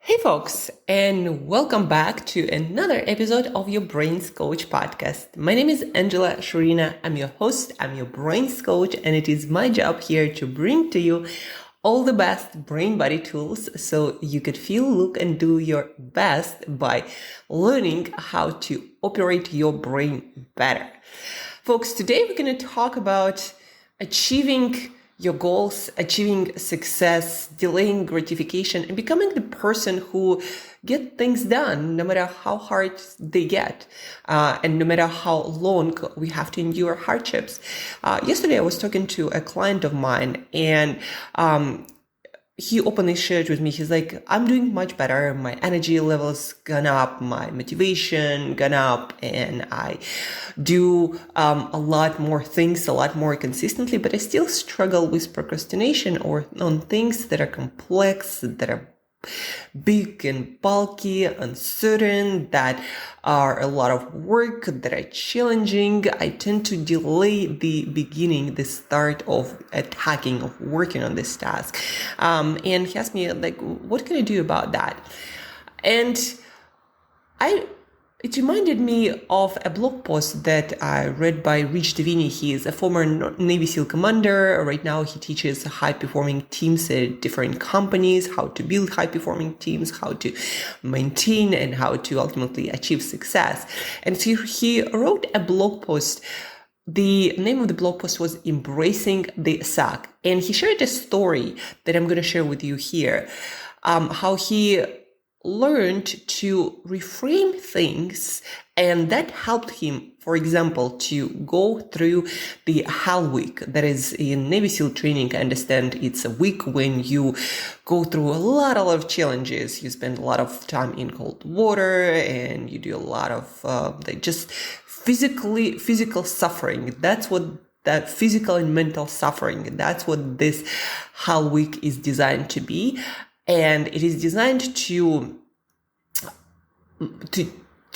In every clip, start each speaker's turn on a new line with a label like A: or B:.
A: Hey folks, and welcome back to another episode of your Brains Coach podcast. My name is Angela Shurina. I'm your host, I'm your Brains Coach, and it is my job here to bring to you all the best brain body tools so you could feel, look, and do your best by learning how to operate your brain better. Folks, today we're going to talk about achieving your goals, achieving success, delaying gratification, and becoming the person who get things done no matter how hard they get, and no matter how long we have to endure hardships. Yesterday I was talking to a client of mine, and he openly shared with me, he's like, I'm doing much better. My energy levels gone up, my motivation gone up, and I do a lot more things, a lot more consistently, but I still struggle with procrastination or on things that are complex, that are big and bulky, uncertain, that are a lot of work, that are challenging. I tend to delay the beginning, the start of attacking, of working on this task. And he asked me, like, what can I do about that? And it reminded me of a blog post that I read by Rich Davini. He is a former Navy SEAL commander. Right now, he teaches high-performing teams at different companies, how to build high-performing teams, how to maintain, and how to ultimately achieve success. And so he wrote a blog post. The name of the blog post was Embracing the Suck. And he shared a story that I'm going to share with you here, how he learned to reframe things, and that helped him, for example, to go through the Hell Week. That is, in Navy SEAL training, I understand it's a week when you go through a lot of challenges. You spend a lot of time in cold water, and you do a lot of just physical suffering. That's what that physical and mental suffering, that's what this Hell Week is designed to be. And it is designed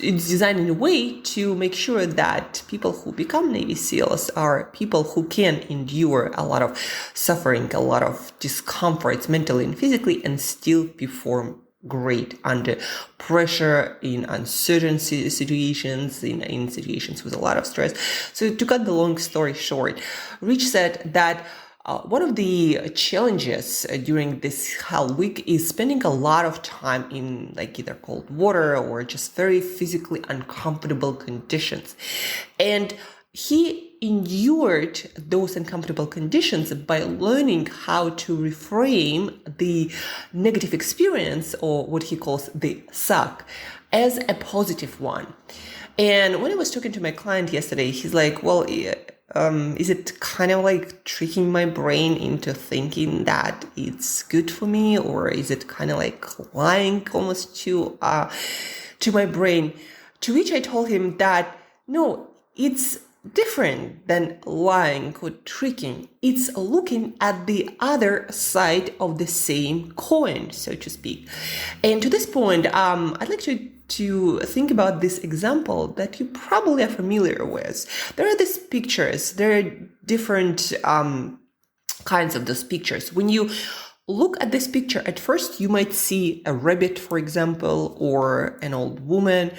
A: it's designed in a way to make sure that people who become Navy SEALs are people who can endure a lot of suffering, a lot of discomforts mentally and physically, and still perform great under pressure, in uncertain situations, in situations with a lot of stress. So to cut the long story short, Rich said that one of the challenges during this Hell Week is spending a lot of time in like either cold water or just very physically uncomfortable conditions. And he endured those uncomfortable conditions by learning how to reframe the negative experience, or what he calls the suck, as a positive one. And when I was talking to my client yesterday, he's like, well, is it kind of like tricking my brain into thinking that it's good for me, or is it kind of like lying almost to my brain? To which I told him that no, it's different than lying or tricking. It's looking at the other side of the same coin, so to speak. And to this point, I'd like to think about this example that you probably are familiar with. There are these pictures. There are different kinds of those pictures. When you look at this picture, at first you might see a rabbit, for example, or an old woman.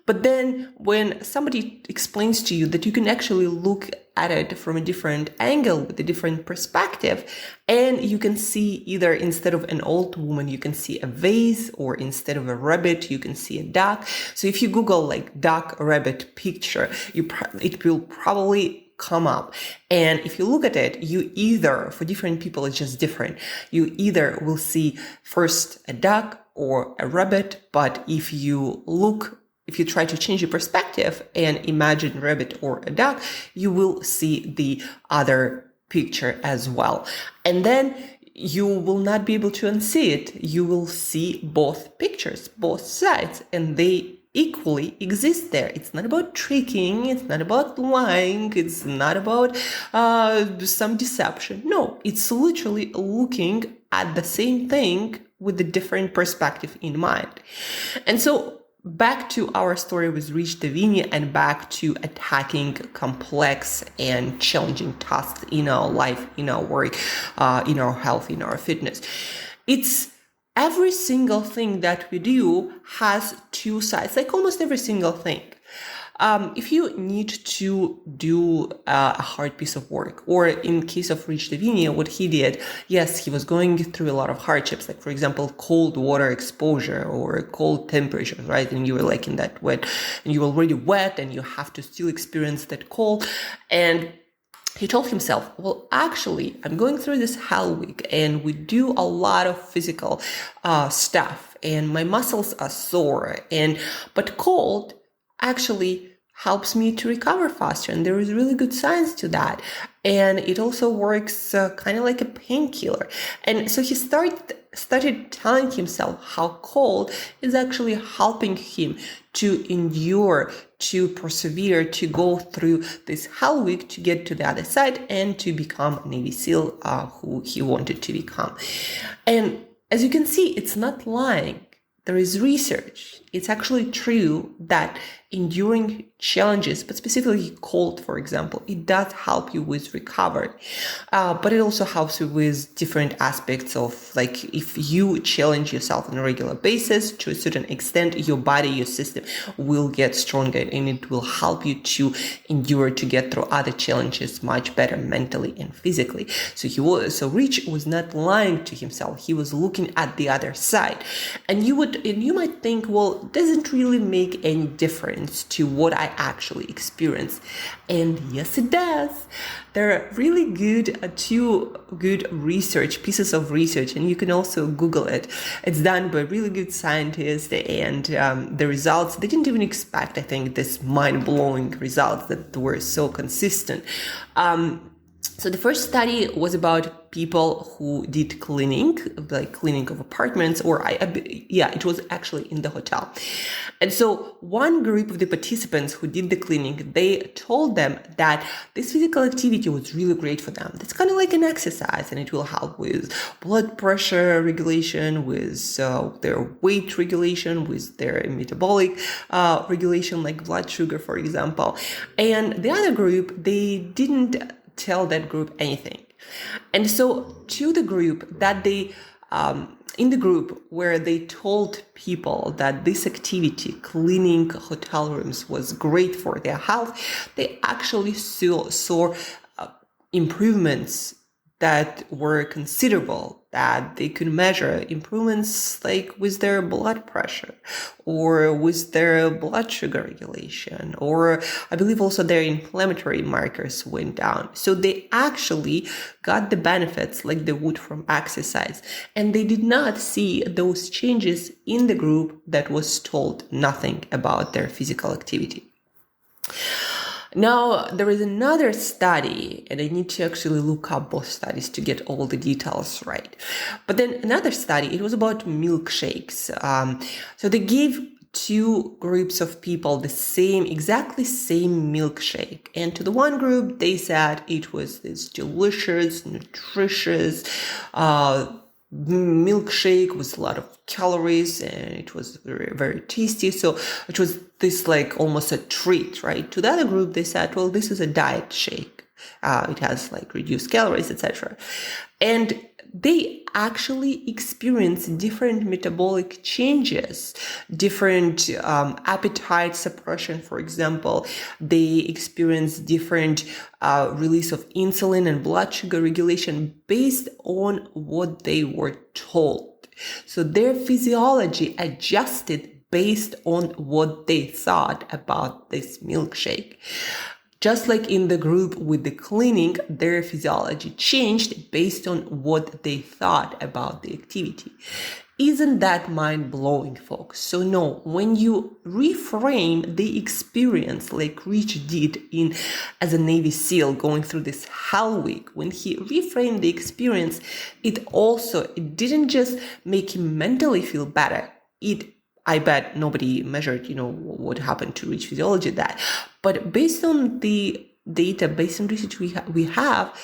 A: But then when somebody explains to you that you can actually look at it from a different angle, with a different perspective, and you can see either instead of an old woman, you can see a vase, or instead of a rabbit, you can see a duck. So if you Google like duck rabbit picture, it will probably come up. And if you look at it, you either, for different people, it's just different. You either will see first a duck or a rabbit, but if you try to change your perspective and imagine a rabbit or a duck, you will see the other picture as well. And then you will not be able to unsee it. You will see both pictures, both sides, and they equally exist there. It's not about tricking. It's not about lying. It's not about some deception. No, it's literally looking at the same thing with a different perspective in mind. And so back to our story with Rich Davini, and back to attacking complex and challenging tasks in our life, in our work, in our health, in our fitness. It's every single thing that we do has two sides, like almost every single thing. If you need to do a hard piece of work, or in case of Rich Davina, what he did, yes, he was going through a lot of hardships, like for example, cold water exposure or cold temperatures, right? And you were like in that wet, and you were already wet, and you have to still experience that cold. And he told himself, well, actually, I'm going through this hell week, and we do a lot of physical stuff, and my muscles are sore, but cold actually helps me to recover faster, and there is really good science to that, and it also works kind of like a painkiller. And so he started telling himself how cold is actually helping him to endure, to persevere, to go through this hell week, to get to the other side and to become a Navy SEAL who he wanted to become. And as you can see, it's not lying. There is research. It's actually true that enduring challenges, but specifically cold, for example, it does help you with recovery. But it also helps you with different aspects of, like, if you challenge yourself on a regular basis, to a certain extent, your body, your system will get stronger, and it will help you to endure, to get through other challenges much better mentally and physically. So Rich was not lying to himself. He was looking at the other side. And you might think, well, doesn't really make any difference to what I actually experience. And yes, it does. There are really two good pieces of research, and you can also Google it. It's done by really good scientists, and the results, they didn't even expect, I think, this mind-blowing results that were so consistent. So the first study was about people who did cleaning, like cleaning of apartments, it was actually in the hotel. And so one group of the participants who did the cleaning, they told them that this physical activity was really great for them. It's kind of like an exercise, and it will help with blood pressure regulation, with their weight regulation, with their metabolic regulation, like blood sugar, for example. And the other group, they didn't tell that group anything. And so to the group that they, in the group where they told people that this activity, cleaning hotel rooms, was great for their health, they actually saw improvements that were considerable, that they could measure, improvements like with their blood pressure or with their blood sugar regulation, or I believe also their inflammatory markers went down. So they actually got the benefits like they would from exercise, and they did not see those changes in the group that was told nothing about their physical activity. Now, there is another study, and I need to actually look up both studies to get all the details right. But then another study, it was about milkshakes. So they gave two groups of people the exactly same milkshake. And to the one group, they said it was this delicious, nutritious, milkshake with a lot of calories, and it was very, very tasty. So it was this like almost a treat, right? To the other group, they said, well, this is a diet shake. It has like reduced calories, etc. And they actually experience different metabolic changes, different appetite suppression, for example. They experience different release of insulin and blood sugar regulation based on what they were told. So their physiology adjusted based on what they thought about this milkshake. Just like in the group with the cleaning, their physiology changed based on what they thought about the activity. Isn't that mind-blowing, folks? So no, when you reframe the experience like Rich did as a Navy SEAL going through this hell week, when he reframed the experience, it didn't just make him mentally feel better. I bet nobody measured, what happened to Rich physiology that. But based on the data, based on research we have,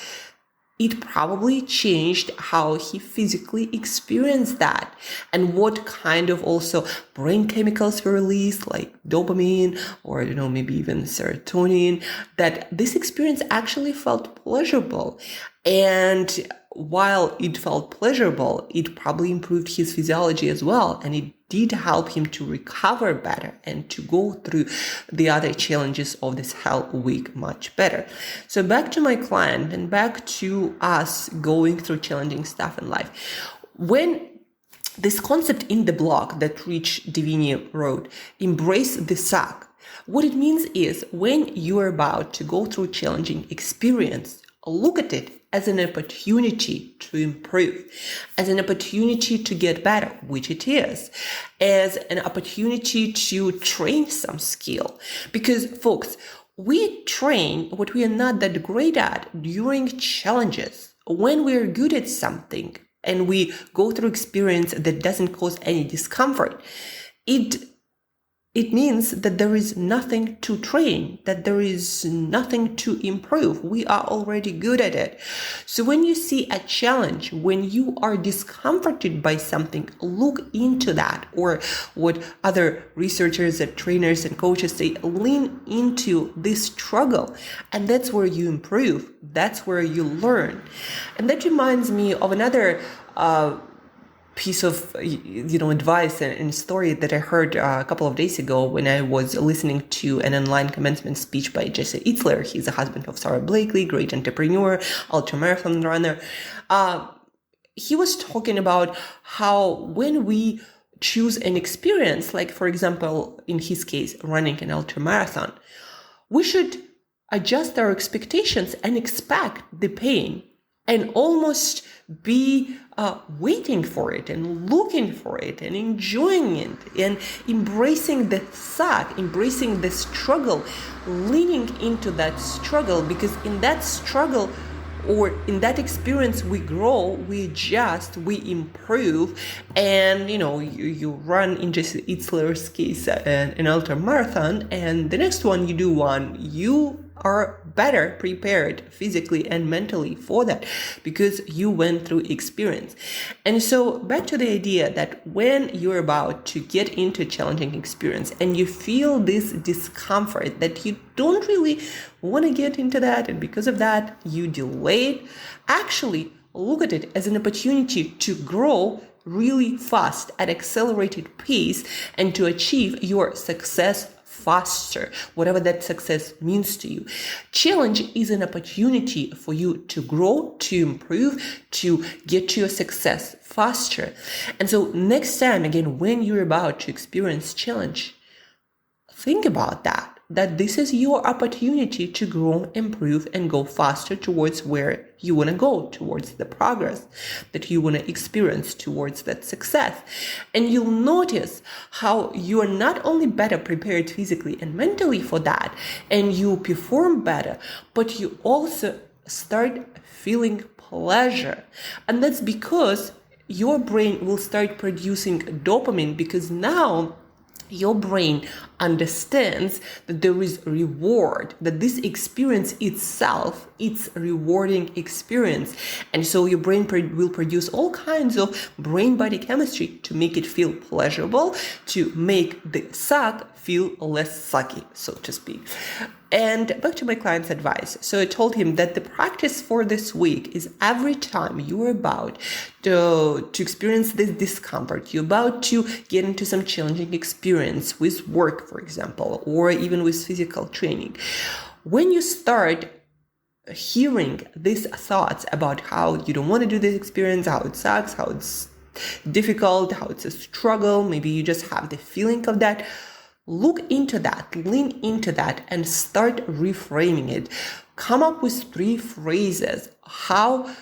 A: it probably changed how he physically experienced that, and what kind of also brain chemicals were released, like dopamine or, maybe even serotonin, that this experience actually felt pleasurable. And while it felt pleasurable, it probably improved his physiology as well. And it did help him to recover better and to go through the other challenges of this hell week much better. So back to my client and back to us going through challenging stuff in life. When this concept in the blog that Rich Divini wrote, embrace the suck. What it means is when you're about to go through challenging experience, look at it as an opportunity to improve, as an opportunity to get better, which it is, as an opportunity to train some skill. Because folks, we train what we are not that great at during challenges. When we're good at something and we go through experience that doesn't cause any discomfort, it means that there is nothing to train, that there is nothing to improve. We are already good at it. So when you see a challenge, when you are discomforted by something, look into that. Or what other researchers and trainers and coaches say, lean into this struggle. And that's where you improve. That's where you learn. And that reminds me of another piece of advice and story that I heard a couple of days ago when I was listening to an online commencement speech by Jesse Itzler. He's the husband of Sarah Blakely, great entrepreneur, ultramarathon runner. He was talking about how when we choose an experience, like for example, in his case, running an ultramarathon, we should adjust our expectations and expect the pain and almost be waiting for it and looking for it and enjoying it and embracing the suck, embracing the struggle, leaning into that struggle, because in that struggle or in that experience we grow, we adjust, we improve. And you run, in Jesse Itzler's case, an ultra marathon, and the next one you do one, you are better prepared physically and mentally for that because you went through experience. And so back to the idea that when you're about to get into a challenging experience and you feel this discomfort that you don't really want to get into that, and because of that you delay it, actually look at it as an opportunity to grow really fast at accelerated pace and to achieve your success faster, whatever that success means to you. Challenge is an opportunity for you to grow, to improve, to get to your success faster. And so next time, again, when you're about to experience challenge, think about that this is your opportunity to grow, improve, and go faster towards where you want to go, towards the progress that you want to experience, towards that success. And you'll notice how you are not only better prepared physically and mentally for that, and you perform better, but you also start feeling pleasure. And that's because your brain will start producing dopamine, because now your brain understands that there is reward, that this experience itself, it's a rewarding experience. And so your brain will produce all kinds of brain-body chemistry to make it feel pleasurable, to make the suck feel less sucky, so to speak. And back to my client's advice. So I told him that the practice for this week is every time you're about to experience this discomfort, you're about to get into some challenging experience with work, for example, or even with physical training. When you start hearing these thoughts about how you don't want to do this experience, how it sucks, how it's difficult, how it's a struggle, maybe you just have the feeling of that, look into that, lean into that, and start reframing it. Come up with 3 phrases how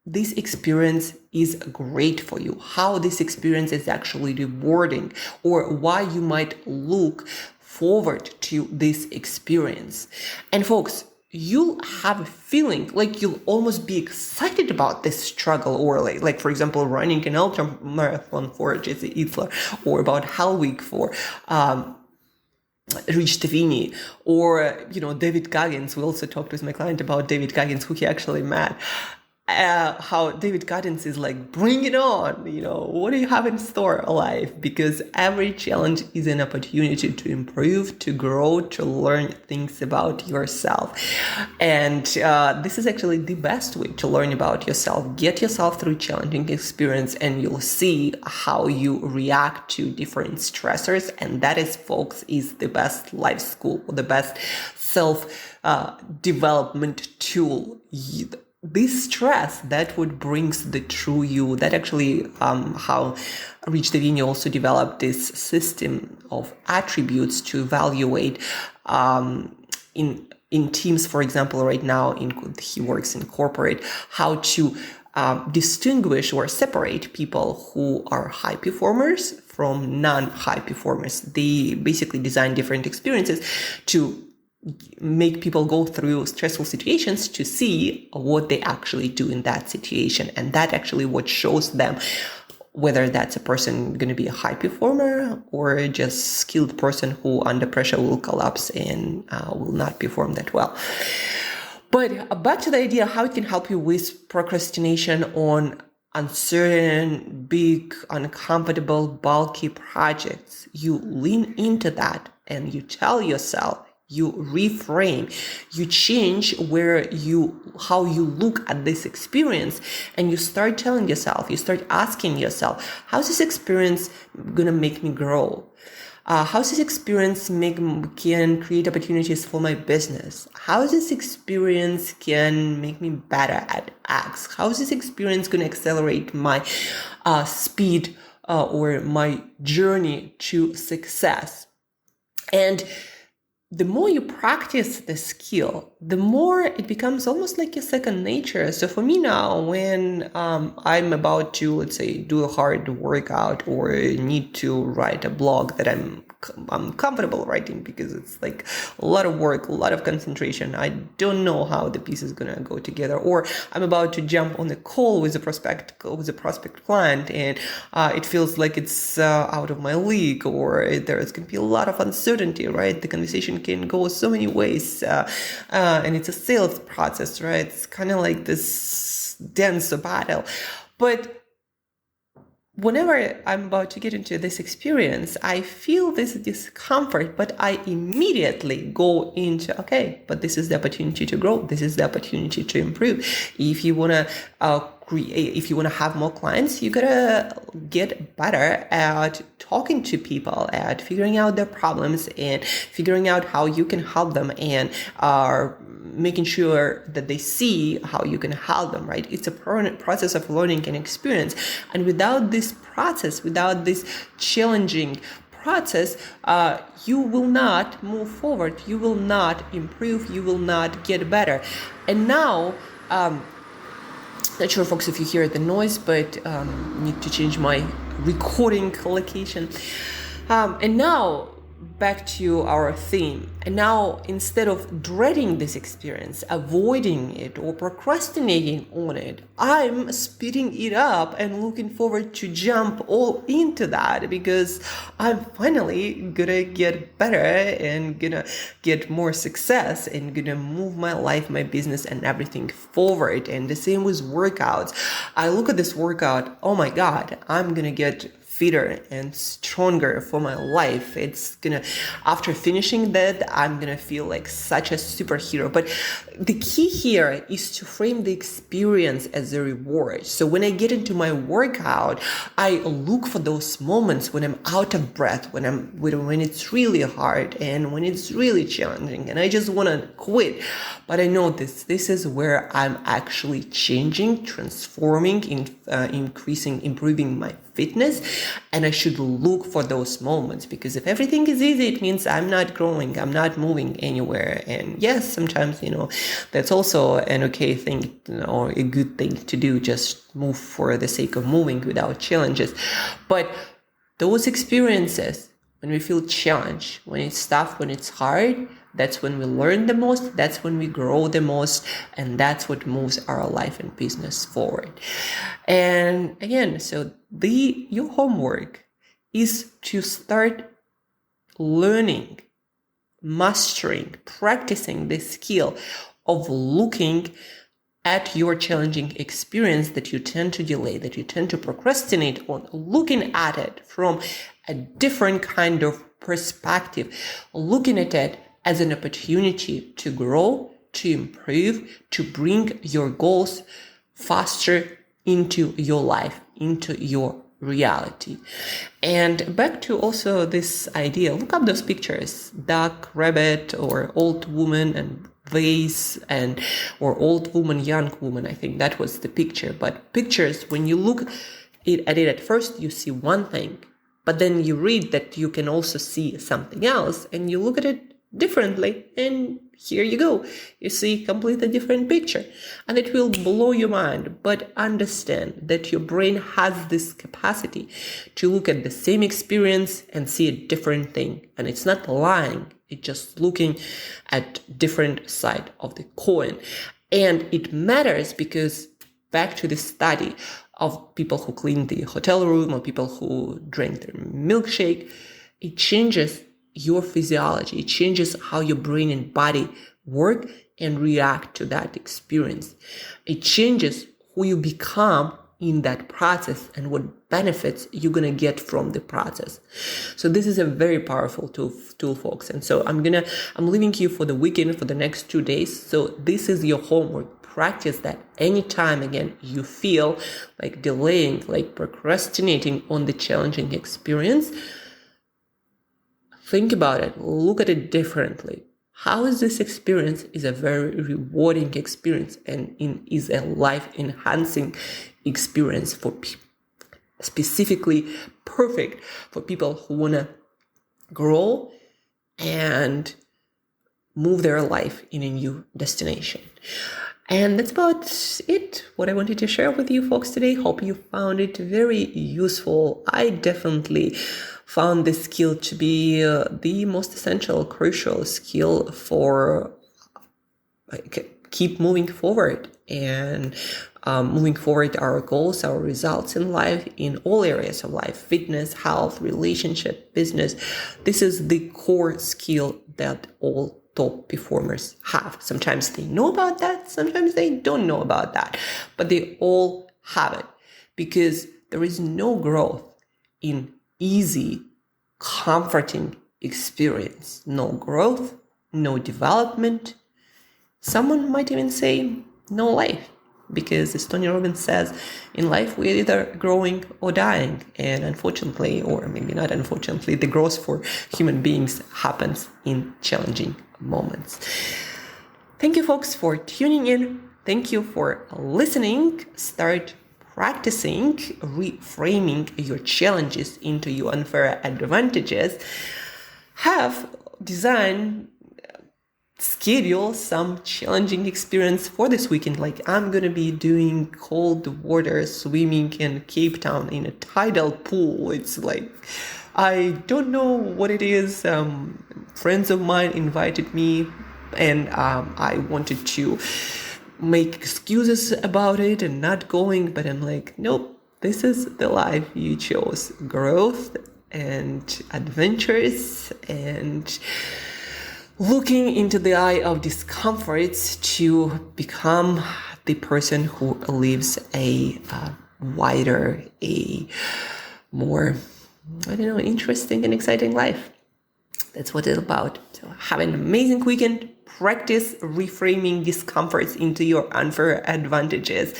A: this experience is great for you, how this experience is actually rewarding, or why you might look forward to this experience. And folks, you'll have a feeling like you'll almost be excited about this struggle, or like for example, running an ultra marathon for Jesse Itzler, or about Hell Week for Rich Divini, or David Goggins. We also talked with my client about David Goggins, who he actually met. how David Goggins is like, bring it on, what do you have in store alive? Because every challenge is an opportunity to improve, to grow, to learn things about yourself. And this is actually the best way to learn about yourself. Get yourself through challenging experience and you'll see how you react to different stressors. And that is, folks, is the best life school, the best self-development tool. This stress, that what brings the true you. That actually how Rich Davini also developed this system of attributes to evaluate in teams, for example. Right now he works in corporate, how to distinguish or separate people who are high performers from non-high performers. They basically design different experiences to make people go through stressful situations to see what they actually do in that situation. And that actually what shows them whether that's a person going to be a high performer or just skilled person who under pressure will collapse and will not perform that well. But back to the idea how it can help you with procrastination on uncertain, big, uncomfortable, bulky projects. You lean into that and you tell yourself, you reframe, you change how you look at this experience, and you start telling yourself, you start asking yourself, how's this experience gonna make me grow? How's this experience can create opportunities for my business? How this experience can make me better at X? How's this experience gonna accelerate my speed or my journey to success? And the more you practice the skill, the more it becomes almost like your second nature. So for me now, when I'm about to, let's say, do a hard workout or need to write a blog that I'm comfortable writing because it's like a lot of work, a lot of concentration. I don't know how the piece is gonna go together. Or I'm about to jump on a call with a prospect client, and it feels like it's out of my league, or there's gonna be a lot of uncertainty, right? The conversation can go so many ways, and it's a sales process, right? It's kind of like this dense battle. But whenever I'm about to get into this experience, I feel this discomfort, but I immediately go into, okay, but this is the opportunity to grow. This is the opportunity to improve. If you want to if you want to have more clients, you gotta get better at talking to people, at figuring out their problems and figuring out how you can help them, and making sure that they see how you can help them, right? It's a permanent process of learning and experience. And without this process, without this challenging process, you will not move forward. You will not improve. You will not get better. And now, not sure, folks, if you hear the noise, but need to change my recording location. And now, back to our theme. And now, instead of dreading this experience, avoiding it, or procrastinating on it, I'm speeding it up and looking forward to jump all into that, because I'm finally gonna get better and gonna get more success and gonna move my life, my business, and everything forward. And the same with workouts. I look at this workout, oh my God, I'm gonna get fitter and stronger for my life. It's gonna, after finishing that, I'm gonna feel like such a superhero. But the key here is to frame the experience as a reward. So when I get into my workout, I look for those moments when I'm out of breath, when it's really hard and when it's really challenging and I just wanna quit. But I know this is where I'm actually changing, transforming, improving my fitness. And I should look for those moments, because if everything is easy, it means I'm not growing, I'm not moving anywhere. And yes, sometimes, that's also an okay thing, or a good thing to do, just move for the sake of moving without challenges. But those experiences, when we feel challenged, when it's tough, when it's hard, that's when we learn the most, that's when we grow the most, and that's what moves our life and business forward. And again, so your homework is to start learning, mastering, practicing the skill of looking at your challenging experience that you tend to delay, that you tend to procrastinate on, looking at it from a different kind of perspective, looking at it as an opportunity to grow, to improve, to bring your goals faster into your life, into your reality. And back to also this idea, look up those pictures, duck, rabbit, or old woman and vase, and or old woman, young woman. I think that was the picture. But pictures, when you look at it at first, you see one thing, but then you read that you can also see something else, and you look at it differently, and here you go. You see a completely different picture, and it will blow your mind. But understand that your brain has this capacity to look at the same experience and see a different thing, and it's not lying. It's just looking at different side of the coin. And it matters because back to the study of people who clean the hotel room or people who drink their milkshake, it changes your physiology. It changes how your brain and body work and react to that experience. It changes who you become in that process and what benefits you're going to get from the process. So this is a very powerful tool, folks. And so I'm leaving you for the weekend for the next 2 days. So this is your homework. Practice that anytime again you feel like delaying, like procrastinating on the challenging experience. Think about it. Look at it differently. How is this experience is a very rewarding experience and is a life-enhancing experience for people, specifically perfect for people who want to grow and move their life in a new destination. And that's about it, what I wanted to share with you folks today. Hope you found it very useful. I definitely found this skill to be the most essential, crucial skill for keep moving forward and moving forward our goals, our results in life, in all areas of life, fitness, health, relationship, business. This is the core skill that all top performers have. Sometimes they know about that, sometimes they don't know about that, but they all have it because there is no growth in easy, comforting experience. No growth, no development. Someone might even say no life, because as Tony Robbins says, in life we're either growing or dying. And unfortunately, or maybe not unfortunately, the growth for human beings happens in challenging moments. Thank you, folks, for tuning in. Thank you for listening. Start practicing reframing your challenges into your unfair advantages. Schedule some challenging experience for this weekend. Like I'm going to be doing cold water swimming in Cape Town in a tidal pool. It's like, I don't know what it is. Friends of mine invited me and I wanted to make excuses about it and not going, but I'm like, nope, this is the life you chose. Growth and adventures and looking into the eye of discomforts to become the person who lives a wider, a more, interesting and exciting life. That's what it's about. So have an amazing weekend. Practice reframing discomforts into your unfair advantages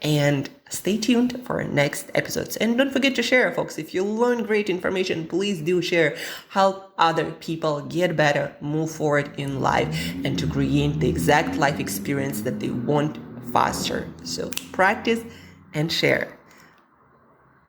A: and stay tuned for our next episodes. And don't forget to share, folks. If you learn great information, please do share. Help other people get better, move forward in life, and to create the exact life experience that they want faster. So practice and share.